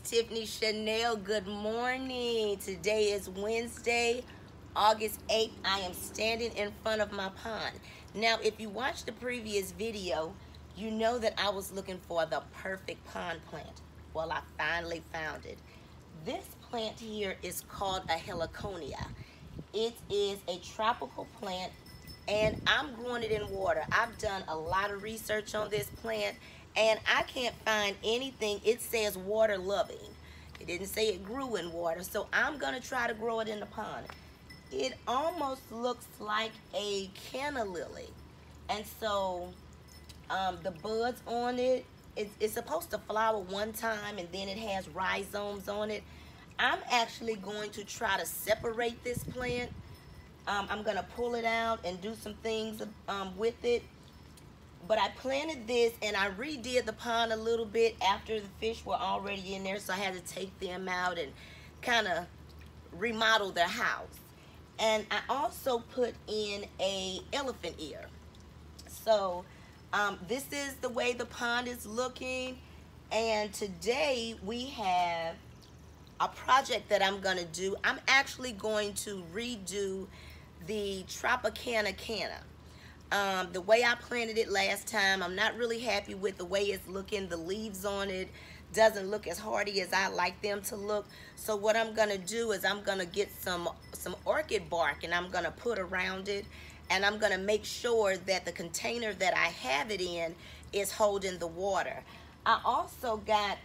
Tiffany Chanel. Good morning. Today is Wednesday, August 8th. I am standing in front of my pond. Now, if you watched the previous video, you know that I was looking for the perfect pond plant. Well, I finally found it. This plant here is called a Heliconia. It is a tropical plant, and I'm growing it in water. I've done a lot of research on this plant, and I can't find anything. It says water loving. It didn't say it grew in water, so I'm gonna try to grow it in the pond. It almost looks like a canna lily, and so the buds on it, it's supposed to flower one time, and then it has rhizomes on it. I'm actually going to try to separate this plant. I'm gonna pull it out and do some things with it. But I planted this and I redid the pond a little bit after the fish were already in there, so I had to take them out and kind of remodel their house. And I also put in a elephant ear. So this is the way the pond is looking. And today we have a project that I'm gonna do. I'm actually going to redo the Tropicana canna. The way I planted it last time, I'm not really happy with the way it's looking. The leaves on it doesn't look as hardy as I like them to look. So what I'm gonna do is I'm gonna get some orchid bark and I'm gonna put around it, and I'm gonna make sure that the container that I have it in is holding the water. I also got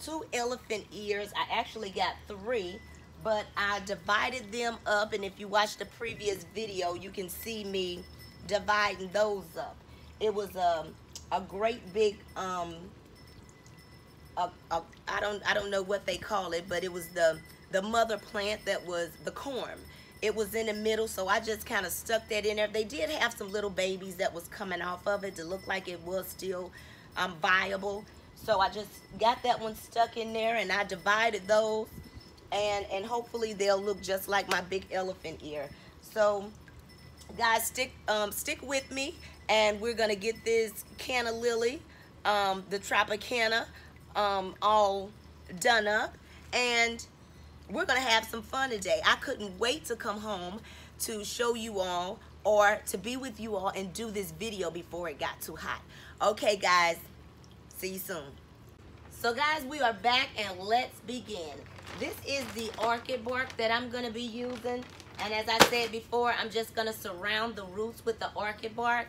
2 elephant ears. I actually got 3, but I divided them up, and if you watch the previous video, you can see me dividing those up. It was a great big I don't know what they call it, but it was the mother plant that was the corm. It was in the middle, so I just kind of stuck that in there. They did have some little babies that was coming off of it to look like it was still viable. So I just got that one stuck in there, and I divided those, and hopefully they'll look just like my big elephant ear. So guys, stick with me, and we're gonna get this canna lily, the Tropicana, all done up, and we're gonna have some fun today. I couldn't wait to come home to show you all, or to be with you all and do this video before it got too hot. Okay guys, see you soon. So guys, we are back, and let's begin. This is the orchid bark that I'm gonna be using, and as I said before, I'm just gonna surround the roots with the orchid bark.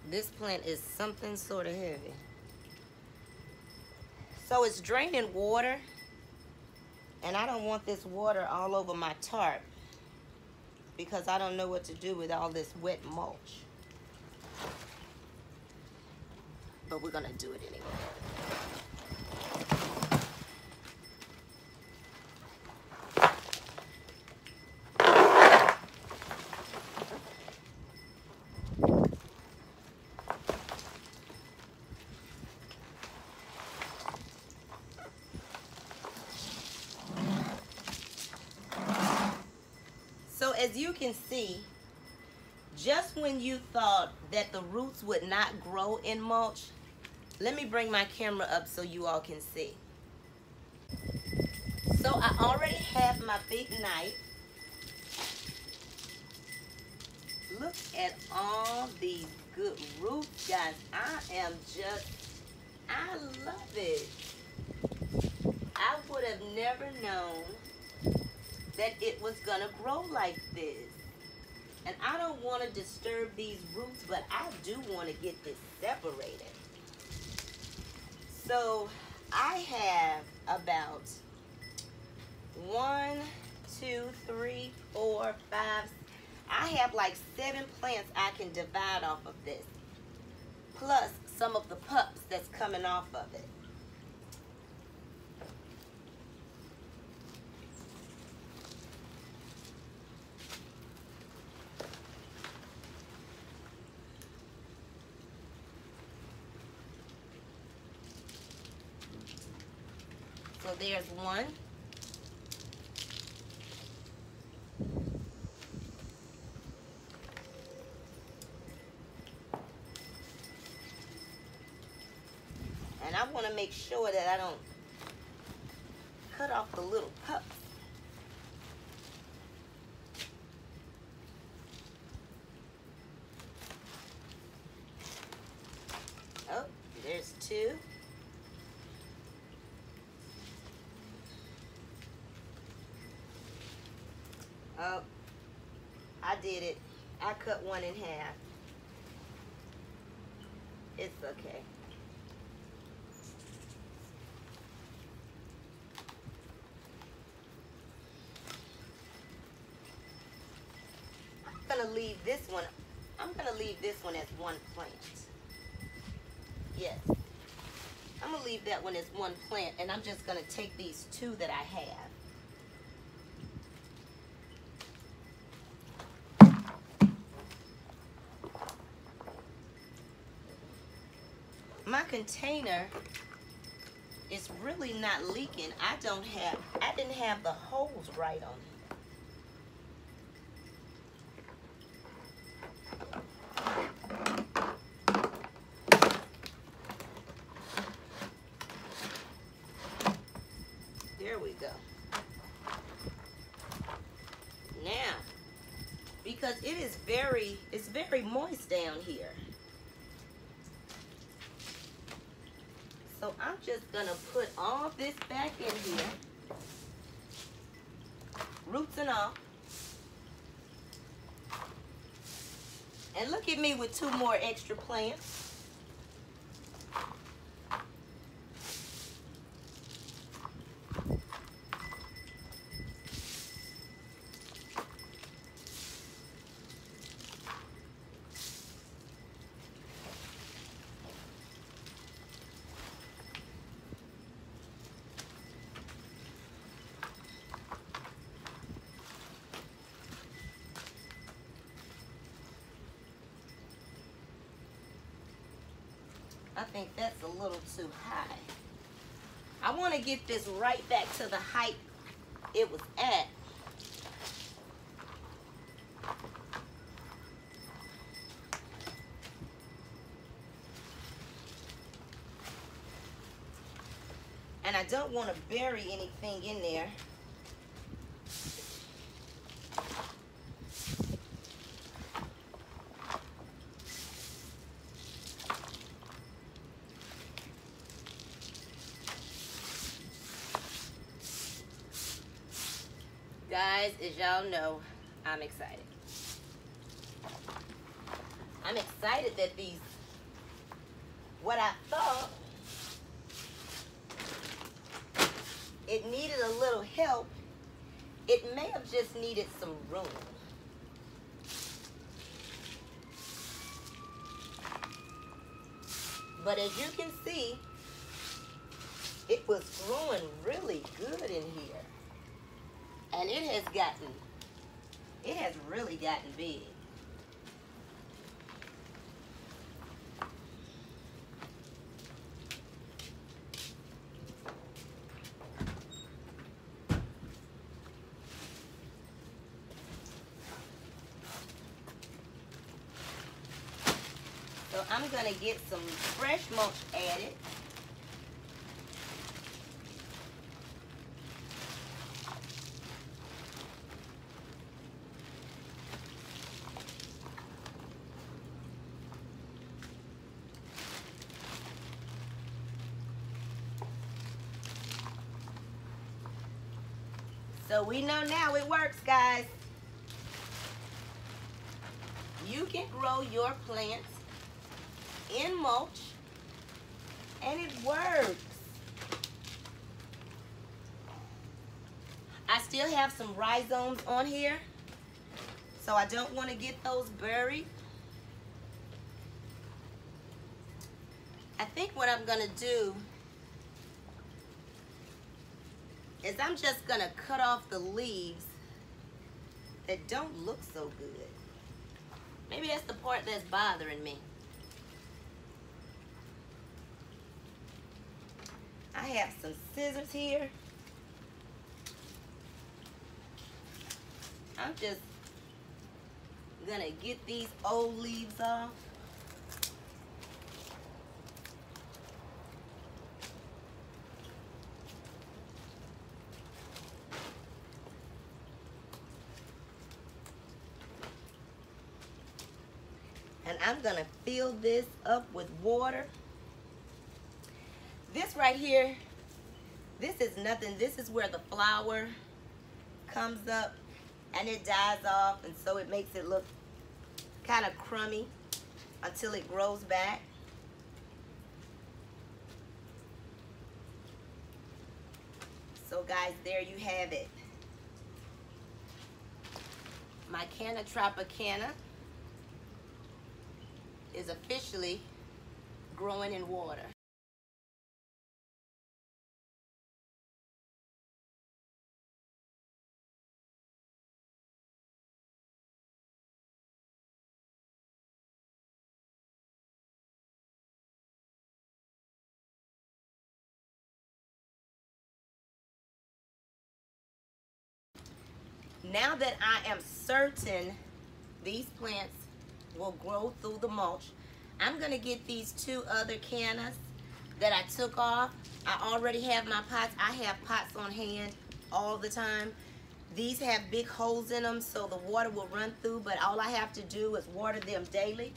This plant is something sort of heavy. So it's draining water, and I don't want this water all over my tarp because I don't know what to do with all this wet mulch. But we're gonna do it anyway. So as you can see, just when you thought that the roots would not grow in mulch, let me bring my camera up so you all can see. So I already have my big knife. Look at all these good roots, guys. I love it. I would have never known that it was gonna grow like this. And I don't want to disturb these roots, but I do want to get this separated. So I have about 1, 2, 3, 4, 5. I have like 7 plants I can divide off of this, plus some of the pups that's coming off of it. So there's 1. I want to make sure that I don't cut off the little pups. Oh, there's two. Oh, I did it. I cut one in half. It's okay. I'm gonna leave this one. I'm gonna leave this one as one plant. Yes. I'm gonna leave that one as one plant, and I'm just gonna take these two that I have. My container is really not leaking. I didn't have the holes right on it. There we go. Now, because it's very moist down here. So I'm just gonna put all this back in here, roots and all. And look at me with two more extra plants. I think that's a little too high. I want to get this right back to the height it was at. And I don't want to bury anything in there. Guys, as y'all know, I'm excited. I'm excited that what I thought it needed a little help, it may have just needed some room. But as you can see, it was growing really good in here. And it has really gotten big. So I'm gonna get some fresh mulch added. So we know now it works, guys. You can grow your plants in mulch, and it works. I still have some rhizomes on here, so I don't want to get those buried. I think what I'm gonna do is I'm just gonna cut off the leaves that don't look so good. Maybe that's the part that's bothering me. I have some scissors here. I'm just gonna get these old leaves off. And I'm gonna fill this up with water. This right here, this is nothing. This is where the flower comes up and it dies off, and so it makes it look kind of crummy until it grows back. So guys, there you have it. My canna Tropicana is officially growing in water. Now that I am certain these plants will grow through the mulch, I'm gonna get these 2 other cannas that I took off. I already have my pots. I have pots on hand all the time. These have big holes in them so the water will run through, but all I have to do is water them daily.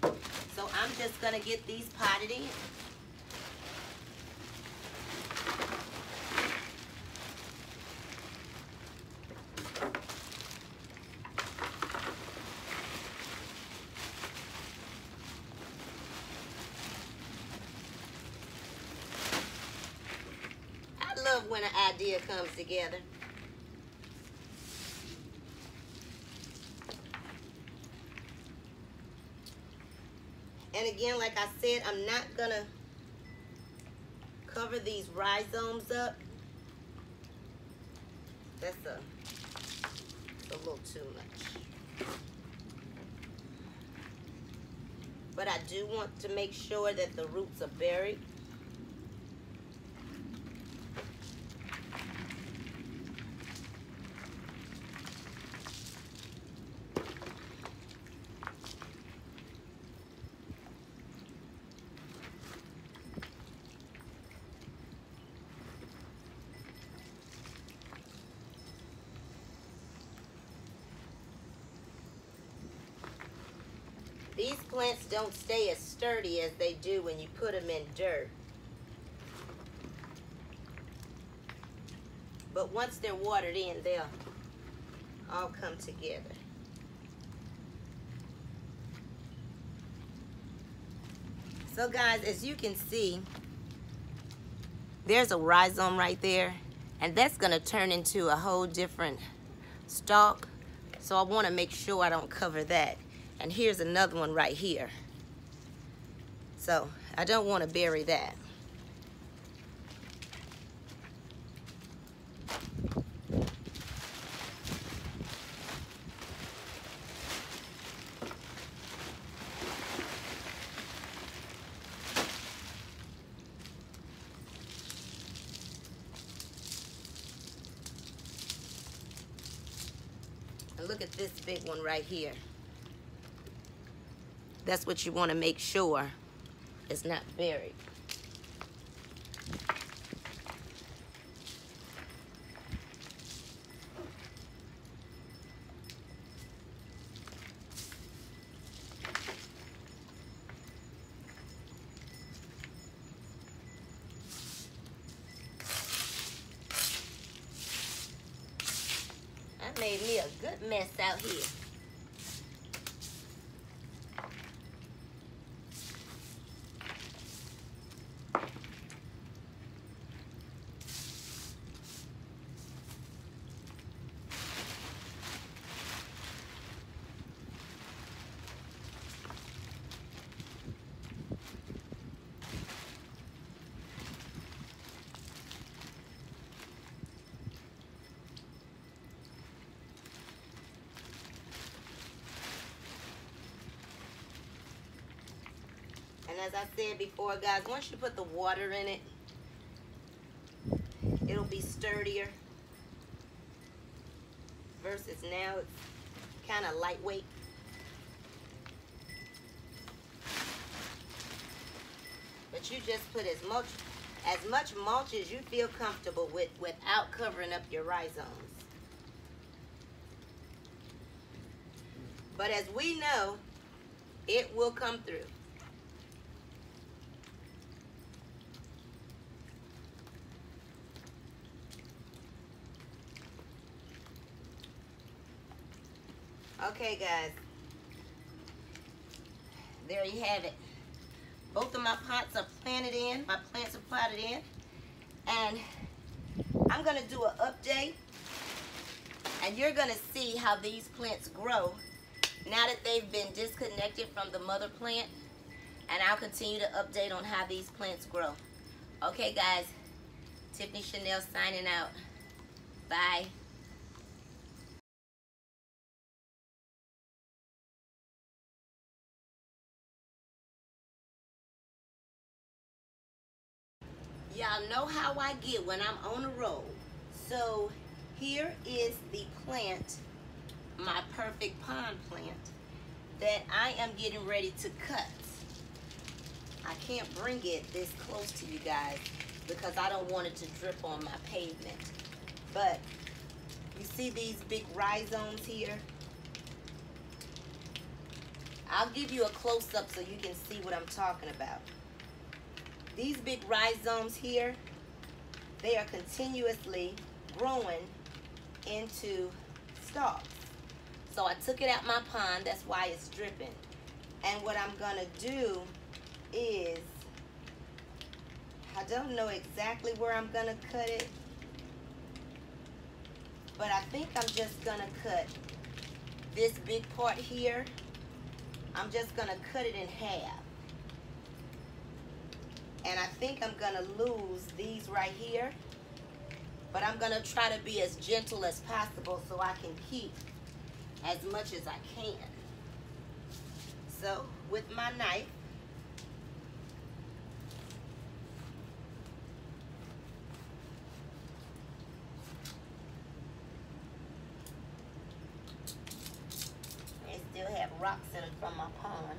So I'm just gonna get these potted in. I love when an idea comes together. And again, like I said, I'm not gonna cover these rhizomes up. That's a little too much. But I do want to make sure that the roots are buried. These plants don't stay as sturdy as they do when you put them in dirt. But once they're watered in, they'll all come together. So guys, as you can see, there's a rhizome right there, and that's gonna turn into a whole different stalk. So I wanna make sure I don't cover that. And here's another one right here. So I don't want to bury that. And look at this big one right here. That's what you want to make sure is not buried. I made me a good mess out here. And as I said before, guys, once you put the water in it, it'll be sturdier. Versus now it's kind of lightweight. But you just put as much mulch as you feel comfortable with without covering up your rhizomes. But as we know, It will come through. Okay, guys. There you have it. Both of my pots are planted in. My plants are planted in. And I'm going to do an update. And you're going to see how these plants grow now that they've been disconnected from the mother plant. And I'll continue to update on how these plants grow. Okay, guys. Tiffany Chanel signing out. Bye. Y'all know how I get when I'm on a roll. So here is the plant, my perfect pond plant, that I am getting ready to cut. I can't bring it this close to you guys because I don't want it to drip on my pavement. But you see these big rhizomes here? I'll give you a close-up so you can see what I'm talking about. These big rhizomes here, they are continuously growing into stalks. So I took it out my pond, that's why it's dripping. And what I'm gonna do is, I don't know exactly where I'm gonna cut it, but I think I'm just gonna cut this big part here. I'm just gonna cut it in half. And I think I'm gonna lose these right here, but I'm gonna try to be as gentle as possible so I can keep as much as I can. So with my knife, I still have rocks in it from my pond.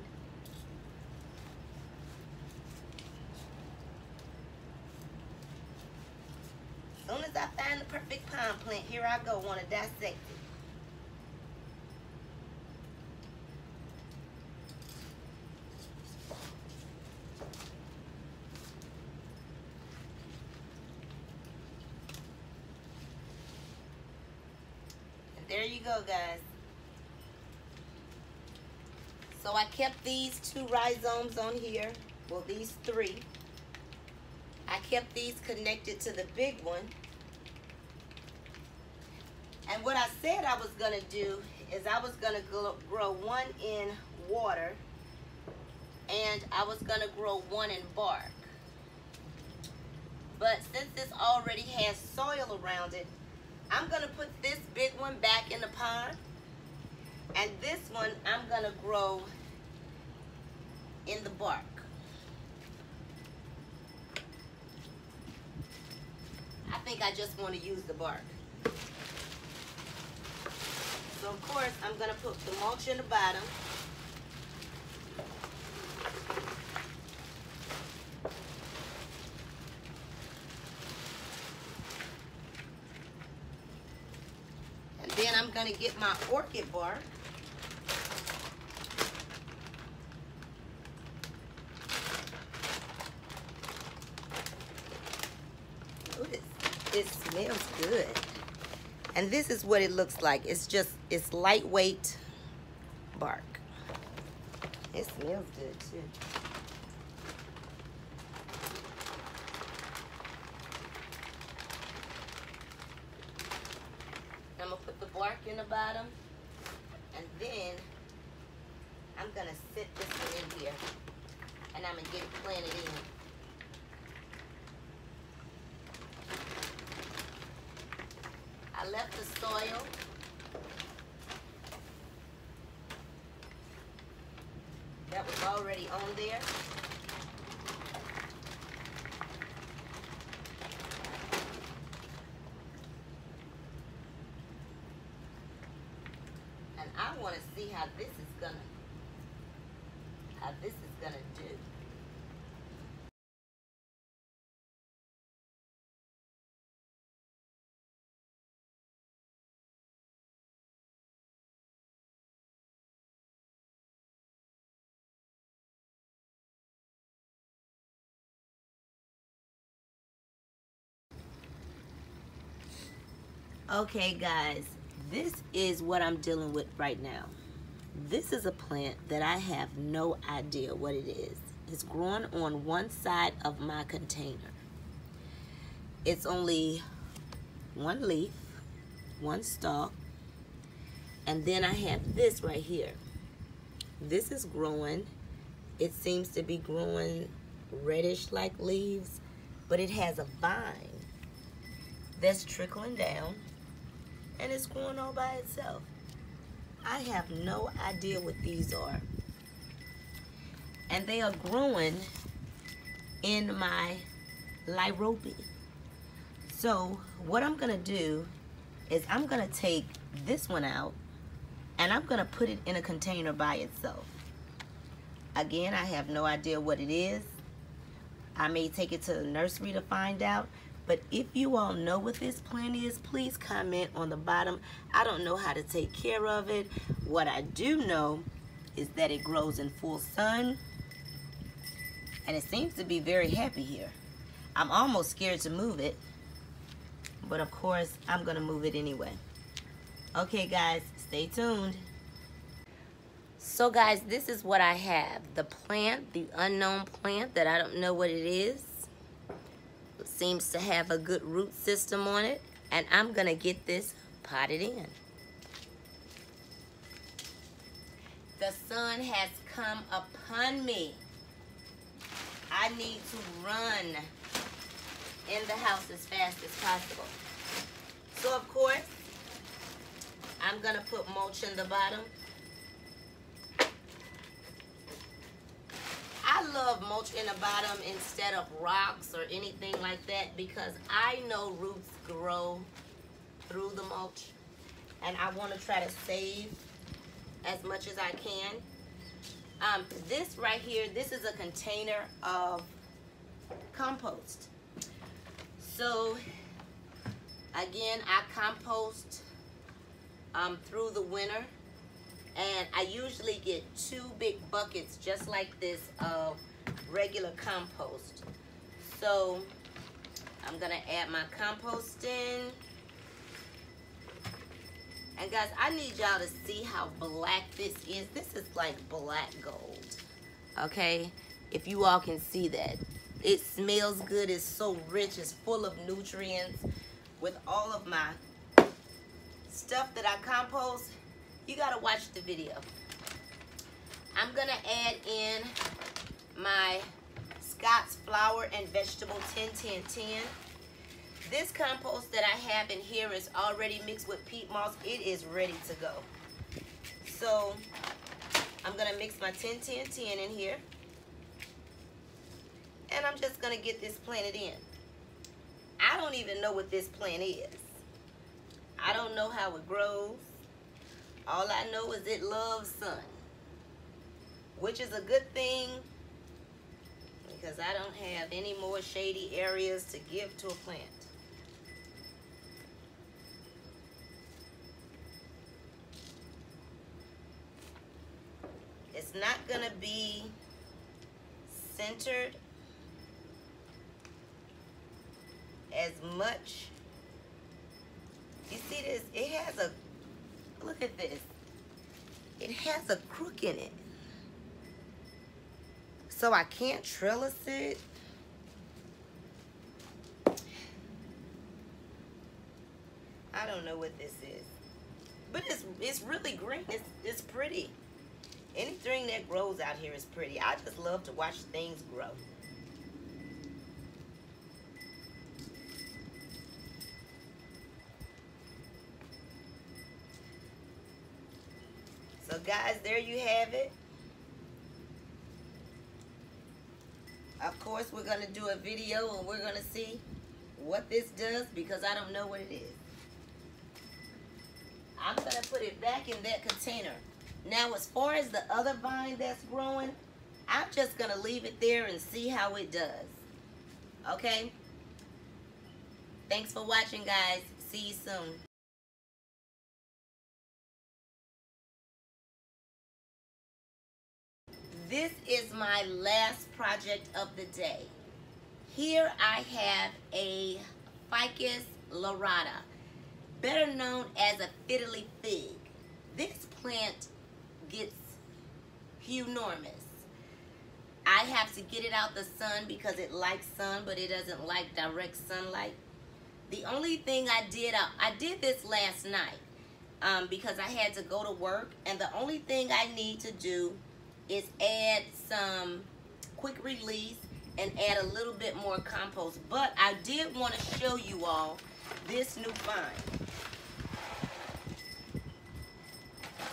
As soon as I find the perfect pond plant, here I go, want to dissect it. And there you go, guys. So I kept these 2 rhizomes on here. Well, these 3. I kept these connected to the big one. And what I said I was going to do is I was going to grow one in water and I was going to grow one in bark. But since this already has soil around it, I'm going to put this big one back in the pond. And this one I'm going to grow in the bark. I think I just want to use the bark. So of course I'm going to put the mulch in the bottom. And then I'm going to get my orchid bark. Ooh, it smells good. And this is what it looks like. It's lightweight bark. It smells good too. I'm gonna put the bark in the bottom, and then I'm gonna sit this one in here, and I'm gonna get it planted in. I left the soil. That was already on there. And I want to see how this is gonna do. Okay guys, this is what I'm dealing with right now. This is a plant that I have no idea what it is. It's growing on one side of my container. It's only one leaf, one stalk, and then I have this right here. This is growing. It seems to be growing reddish like leaves, but it has a vine that's trickling down and it's growing all by itself. I have no idea what these are. And they are growing in my lyrobe. So what I'm gonna do is I'm gonna take this one out and I'm gonna put it in a container by itself. Again, I have no idea what it is. I may take it to the nursery to find out. But if you all know what this plant is, please comment on the bottom. I don't know how to take care of it. What I do know is that it grows in full sun. And it seems to be very happy here. I'm almost scared to move it. But of course, I'm gonna move it anyway. Okay guys, stay tuned. So guys, this is what I have. The plant, the unknown plant that I don't know what it is. It seems to have a good root system on it. And I'm gonna get this potted in. The sun has come upon me. I need to run in the house as fast as possible. So of course, I'm gonna put mulch in the bottom. I love mulch in the bottom instead of rocks or anything like that because I know roots grow through the mulch and I want to try to save as much as I can. This right here, this is a container of compost. So again, I compost through the winter. And I usually get 2 big buckets just like this of regular compost. So I'm gonna add my compost in. And guys, I need y'all to see how black this is. This is like black gold, okay? If you all can see that. It smells good, it's so rich, it's full of nutrients. With all of my stuff that I compost, you gotta watch the video. I'm gonna add in my Scott's flour and vegetable 10-10-10. This compost that I have in here is already mixed with peat moss. It is ready to go. So I'm gonna mix my 10-10-10 in here. And I'm just gonna get this planted in. I don't even know what this plant is. I don't know how it grows. All I know is it loves sun, which is a good thing because I don't have any more shady areas to give to a plant. It's not gonna be centered as much. You see this? It has a, look at this. It has a crook in it. So I can't trellis it. I don't know what this is. But it's really green. It's pretty. Anything that grows out here is pretty. I just love to watch things grow. So guys, there you have it. Of course, we're going to do a video and we're going to see what this does because I don't know what it is. I'm going to put it back in that container. Now, as far as the other vine that's growing, I'm just going to leave it there and see how it does. Okay? Thanks for watching, guys. See you soon. This is my last project of the day. Here I have a Ficus lyrata. better known as a fiddly fig. This plant gets hunormous. I have to get it out the sun because it likes sun, but it doesn't like direct sunlight. The only thing I did this last night because I had to go to work, and the only thing I need to do is add some quick release and add a little bit more compost. But I did want to show you all this new find.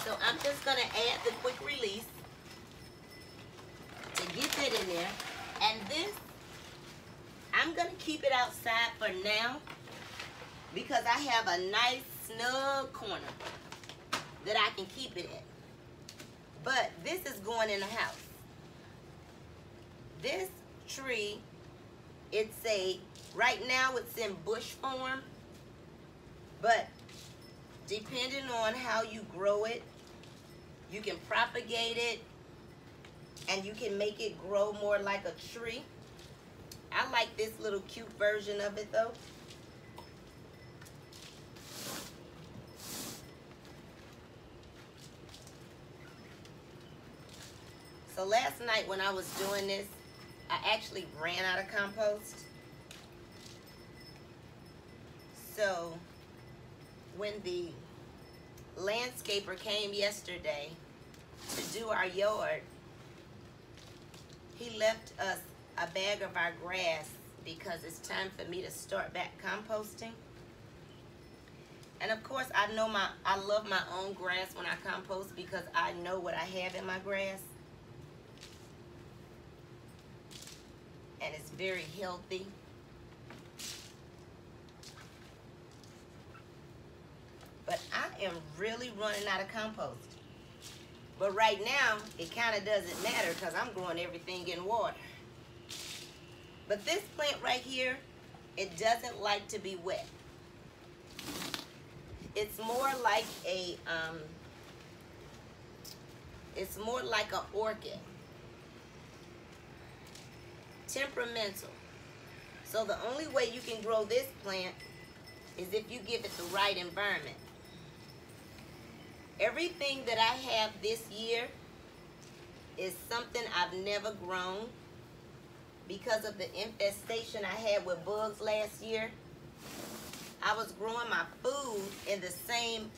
So I'm just going to add the quick release to get that in there. And this, I'm going to keep it outside for now because I have a nice snug corner that I can keep it in. But this is going in the house. This tree, right now it's in bush form, but depending on how you grow it, you can propagate it and you can make it grow more like a tree. I like this little cute version of it though. So last night when I was doing this, I actually ran out of compost. So when the landscaper came yesterday to do our yard, he left us a bag of our grass because it's time for me to start back composting. And of course, I love my own grass when I compost because I know what I have in my grass. And it's very healthy. But I am really running out of compost. But right now, it kind of doesn't matter because I'm growing everything in water. But this plant right here, it doesn't like to be wet. It's more like an orchid. Temperamental. So the only way you can grow this plant is if you give it the right environment. Everything that I have this year is something I've never grown because of the infestation I had with bugs last year. I was growing my food in the same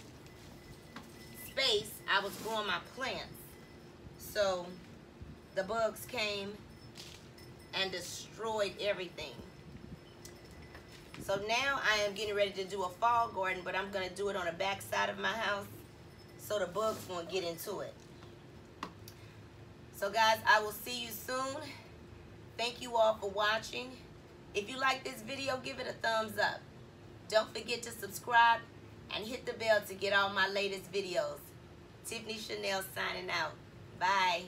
space I was growing my plants. So the bugs came and destroyed everything. So now I am getting ready to do a fall garden, but I'm going to do it on the back side of my house so the bugs won't get into it. So guys, I will see you soon. Thank you all for watching. If you like this video, give it a thumbs up. Don't forget to subscribe and hit the bell to get all my latest videos. Tiffany Chanel signing out. Bye.